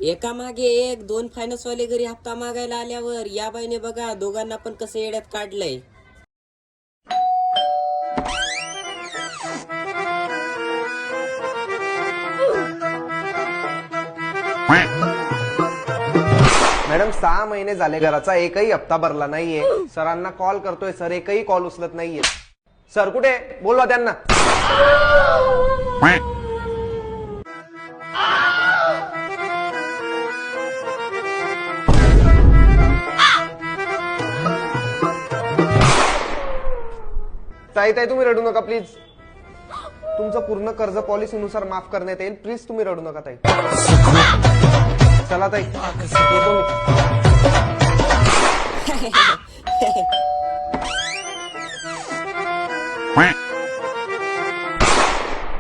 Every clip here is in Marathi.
एका मागे एक 2 फायनान्स वाले घरी हप्ता मागायला आल्यावर या बाईने बघा दोघांना पण कसं येड्यात काढलंय. मॅडम 6 महिने झाले घराचा एकही हप्ता भरला नाहीये. सरांना कॉल करतोय सर एकही कॉल उचलत नाहीये. सर कुठे बोलवा त्यांना. ताई ताई तुम्ही रडू नका प्लीज. तुमचं पूर्ण कर्ज पॉलिसीनुसार माफ करण्यात येईल. प्लीज तुम्ही रडू नका ताई. चला ताई येतो मी.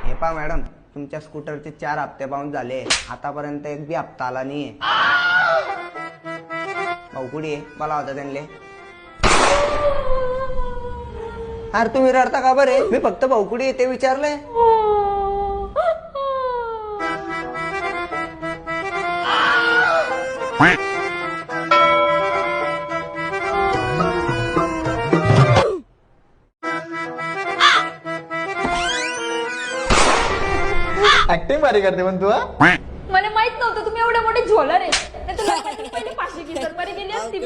हे पहा मॅडम, तुमच्या स्कूटरचे 4 हप्ते बाउन्स झाले. आतापर्यंत एक बी हप्ता आला नाहीये. भाऊ कुठे आहे? मला होता त्यांना. अरे तुम्ही रडता का बरे? मी फक्त भाऊ कुठे आहे ते विचारलंय. ऍक्टिंग भारी करते पण तू. मला माहित नव्हतं तुम्ही एवढे मोठे झोलर आहे. नाही तर लोकांनी पहिले 500 की सरपारी गेली असती.